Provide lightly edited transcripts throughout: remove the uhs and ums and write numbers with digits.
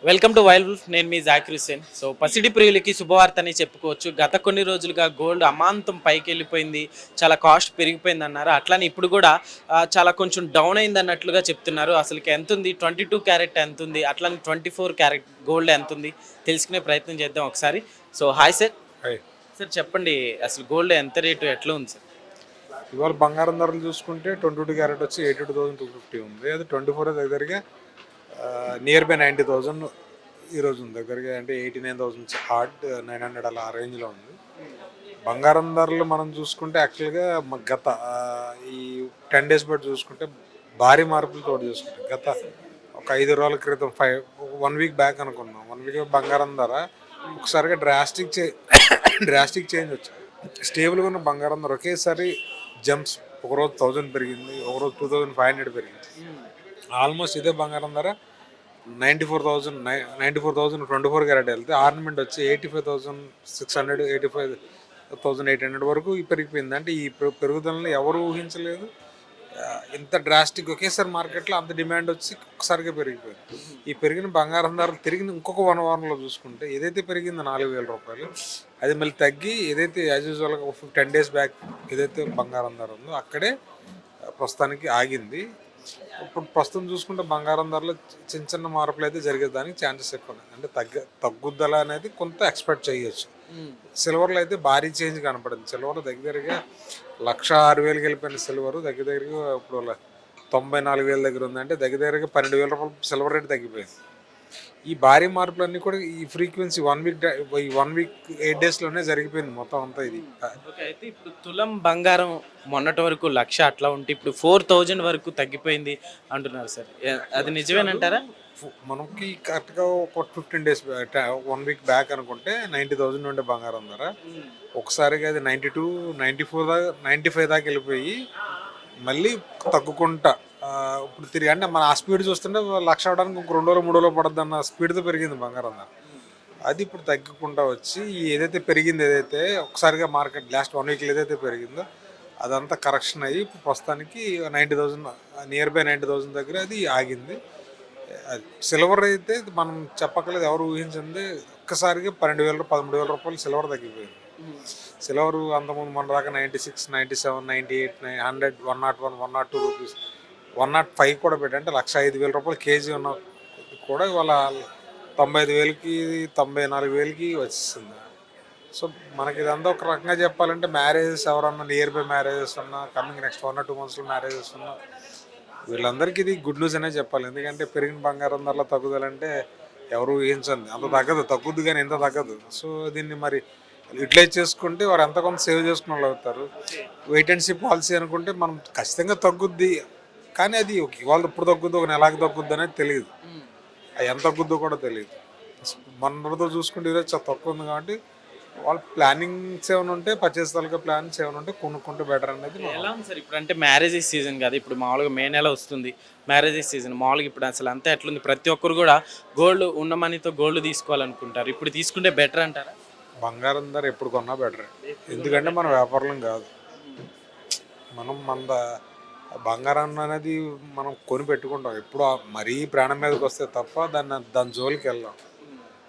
Welcome to wild wolf. నేను మీ Zakir Hussain. So పసిడి ప్రియులకి శుభవార్త అని చెప్పుకోవచ్చు. గత కొన్ని రోజులుగా గోల్డ్ అమాంతం పైకి వెళ్ళిపోయింది, చాలా కాస్ట్ పెరిగిపోయింది అన్నారు. అట్లానే ఇప్పుడు కూడా చాలా కొంచెం డౌన్ అయింది అన్నట్లుగా చెప్తున్నారు. అసలుకి ఎంత ఉంది, 22 క్యారెట్ ఎంత ఉంది, అట్లానే 24 క్యారెట్ గోల్డ్ ఎంత ఉంది తెలుసుకునే ప్రయత్నం చేద్దాం ఒకసారి. So hi sir. Hi. Sir చెప్పండి, అసలు గోల్డ్ ఎంత రేటు ఎట్లా ఉంది సార్? ఇవాళ బంగారం ధరలు చూసుకుంటే 22 క్యారెట్ వచ్చి 82,250 ఉంది. అది 24 దగ్గరగా నియర్ బై 90,000 ఈరోజు ఉంది. దగ్గరగా అంటే 89,000 హార్డ్ 900 అలా ఆ రేంజ్లో ఉంది. బంగారం ధరలు మనం చూసుకుంటే యాక్చువల్గా గత ఈ 10 డేస్ బట్టి చూసుకుంటే భారీ మార్పులతో చూసుకుంటే గత ఒక 5 రోజుల క్రితం 1 వీక్ బ్యాక్ అనుకున్నాం. 1 వీక్ బంగారం ధర ఒకసారిగా డ్రాస్టిక్ చేంజ్ వచ్చింది. స్టేబుల్గా ఉన్న బంగారం ధర ఒకేసారి జంప్స్, ఒకరోజు 1000 పెరిగింది, ఒకరోజు 2500 పెరిగింది. ఆల్మోస్ట్ ఇదే బంగారం ధర 94,000 24 క్యారెట్ వెళ్తే ఆర్నమెంట్ వచ్చి 85,600 85,800 వరకు పెరిగిపోయింది. అంటే ఈ పెరుగుదలని ఎవరు ఊహించలేదు. ఇంత డ్రాస్టిక్ ఒకేసారి మార్కెట్లో అంత డిమాండ్ వచ్చి ఒకసారిగా పెరిగిపోయింది. ఈ పెరిగిన బంగారం ధర తిరిగి ఇంకొక 1 వారంలో చూసుకుంటే ఏదైతే పెరిగిందో 4,000 రూపాయలు, అది మళ్ళీ తగ్గి ఏదైతే యాజ్ యూజువల్గా 10 డేస్ బ్యాక్ ఏదైతే బంగారం ధర ఉందో అక్కడే ప్రస్తుతానికి ఆగింది. ఇప్పుడు ప్రస్తుతం చూసుకుంటే బంగారం ధరలో చిన్న చిన్న మార్పులు అయితే జరిగేదానికి ఛాన్సెస్ ఎక్కువ ఉన్నాయి. అంటే తగ్గుదల అనేది కొంత ఎక్స్పెక్ట్ చేయొచ్చు. సిల్వర్లో అయితే భారీ చేంజ్ కనపడింది. సిల్వర్ దగ్గరగా 1,06,000 వెళ్ళిపోయిన సిల్వర్ దగ్గరగా ఇప్పుడు 94,000 దగ్గర ఉంది. అంటే దగ్గరగా 12,000 రూపాయలు సిల్వర్ రేట్ తగ్గిపోయింది. ఈ భారీ మార్పులన్నీ కూడా ఈ ఫ్రీక్వెన్సీ 1 వీక్ 8 డేస్లోనే జరిగిపోయింది మొత్తం అంతా. ఇది ఓకే. అయితే ఇప్పుడు తులం బంగారం మొన్నటి వరకు 1,00,000 అట్లా ఉంటే ఇప్పుడు 4,000 వరకు తగ్గిపోయింది అంటున్నారు సార్. అది నిజమేనంటారా? మనకి కరెక్ట్గా ఒక 15 డేస్ 1 వీక్ బ్యాక్ అనుకుంటే 90,000 ఉండే బంగారం ధర ఒకసారిగా అది 92 94 దాకా 95 దాకా వెళ్ళిపోయి మళ్ళీ తగ్గుకుంటా ఇప్పుడు తిరిగి అంటే మన ఆ స్పీడ్ చూస్తుంటే 1,00,000 అవడానికి ఇంక 2 రోజులు 3 రోజులు పడుద్ది అన్న స్పీడ్తో పెరిగింది బంగారం ధర. అది ఇప్పుడు తగ్గుకుంటా వచ్చి ఏదైతే పెరిగింది, ఏదైతే ఒకసారిగా మార్కెట్ లాస్ట్ 1 వీక్లో ఏదైతే పెరిగిందో అదంతా కరెక్షన్ అయ్యి ఇప్పుడు ప్రస్తుతానికి 90,000 నియర్ బై 90,000 దగ్గర అది ఆగింది. సిల్వర్ అయితే మనం చెప్పక్కలేదు, ఎవరు ఊహించింది ఒక్కసారిగా 12,000 13,000 రూపాయలు సిల్వర్ తగ్గిపోయింది. సిల్వర్ అంతకుముందు మన దాకా 96 97 98 100 101 102 రూపీస్ 105 కూడా పెట్టి అంటే 1,05,000 రూపాయలు కేజీ ఉన్న కూడా ఇవాళ 95,000కి 94,000కి వచ్చేస్తుంది. సో మనకి ఇదంతా ఒక రకంగా చెప్పాలంటే మ్యారేజెస్ ఎవరన్నా నియర్ బై మ్యారేజెస్ ఉన్నా, కమింగ్ నెక్స్ట్ 1 or 2 monthsలో మ్యారేజెస్ ఉన్నా వీళ్ళందరికీ ఇది గుడ్ న్యూస్ అనే చెప్పాలి. ఎందుకంటే పెరిగిన బంగారం ధరలో తగ్గుదలంటే ఎవరు ఊహించండి, అంత తగ్గుద్ది కానీ ఎంత తగ్గదు. సో దీన్ని మరి యూటిలైజ్ చేసుకుంటే వారు ఎంత కొంత సేవ్ చేసుకున్న వాళ్ళు అవుతారు. వెయిట్ అండ్ సీ పాలసీ అనుకుంటే మనం ఖచ్చితంగా తగ్గుద్ది, కానీ అది ఇవాళ ఇప్పుడు తగ్గుద్ది, ఒక నెలకి తగ్గుద్ది అనేది తెలియదు. అది ఎంత తగ్గుద్దో కూడా తెలియదు. మనతో చూసుకుంటే ఈరోజు చాలా తక్కువ ఉంది కాబట్టి వాళ్ళ ప్లానింగ్స్ ఏమైనా ఉంటే, పర్చేస్ తాలూకా ప్లాన్స్ ఏమైనా ఉంటే కొనుక్కుంటే బెటర్ అనేది. ఎలా ఉంది సార్ ఇప్పుడు? అంటే మ్యారేజెస్ సీజన్ కదా, ఇప్పుడు మామూలుగా మే నెల వస్తుంది మ్యారేజెస్ సీజన్. మామూలుగా ఇప్పుడు అసలు అంతా ఎట్లుంది, ప్రతి ఒక్కరు కూడా గోల్డ్ ఉన్న మనీతో గోల్డ్ తీసుకోవాలనుకుంటారు. ఇప్పుడు తీసుకుంటే బెటర్ అంటారా? బంగారం ధర ఎప్పుడు కొన్నా బెటర్. ఎందుకంటే మన వ్యాపారం కాదు, మన బంగారం అనేది మనం కొని పెట్టుకుంటాం. ఎప్పుడు మరీ ప్రాణం మీదకి వస్తే తప్ప దాని జోలికి వెళ్ళాం.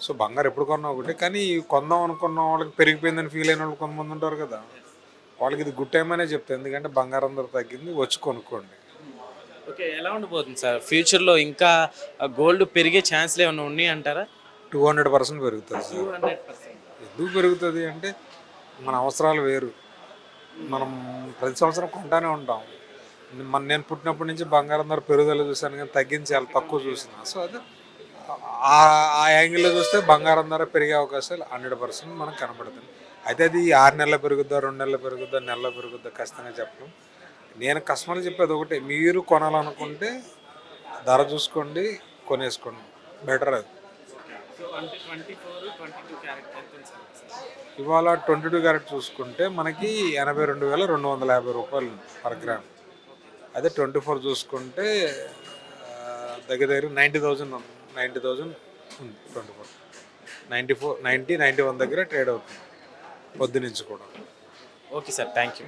సో బంగారం ఎప్పుడు కొన్నా ఒకటి, కానీ కొందాం అనుకున్న వాళ్ళకి పెరిగిపోయిందని ఫీల్ అయిన వాళ్ళు కొంతమంది ఉంటారు కదా, వాళ్ళకి ఇది గుడ్ టైం అనే చెప్తాను. ఎందుకంటే బంగారం ధర తగ్గింది, వచ్చి కొనుక్కోండి. ఓకే. ఎలా ఉండిపోతుంది సార్ ఫ్యూచర్లో? ఇంకా గోల్డ్ పెరిగే ఛాన్స్లు ఏమైనా ఉన్నాయి అంటారా? 200% పెరుగుతుంది సార్. 200%. ఎందుకు పెరుగుతుంది అంటే మన అవసరాలు వేరు. మనం ప్రతి సంవత్సరం కొంటానే ఉంటాం. నేను పుట్టినప్పటి నుంచి బంగారం ధర పెరుగుదల చూశాను, కానీ తగ్గించి చాలా తక్కువ చూసిన. సో అది ఆ యాంగిల్లో చూస్తే బంగారం ధర పెరిగే అవకాశాలు 100% మనకు కనబడుతుంది. అయితే అది 6 నెలలు పెరుగుద్దా, 2 నెలలు పెరుగుద్దా, నెలలో పెరుగుద్దా ఖచ్చితంగా చెప్పడం. నేను కస్టమర్లు చెప్పేది ఒకటే, మీరు కొనాలనుకుంటే ధర చూసుకోండి, కొనేసుకోండి, బెటర్ అది. ఇవాళ 22 క్యారెట్ చూసుకుంటే మనకి 82,250 రూపాయలు పర్ గ్రామ్. అదే 24 చూసుకుంటే దగ్గర 90,000 ఉంది. 24 90 91 దగ్గర ట్రేడ్ అవుతుంది పొద్దునుంచి కూడా. Okay sir, thank you.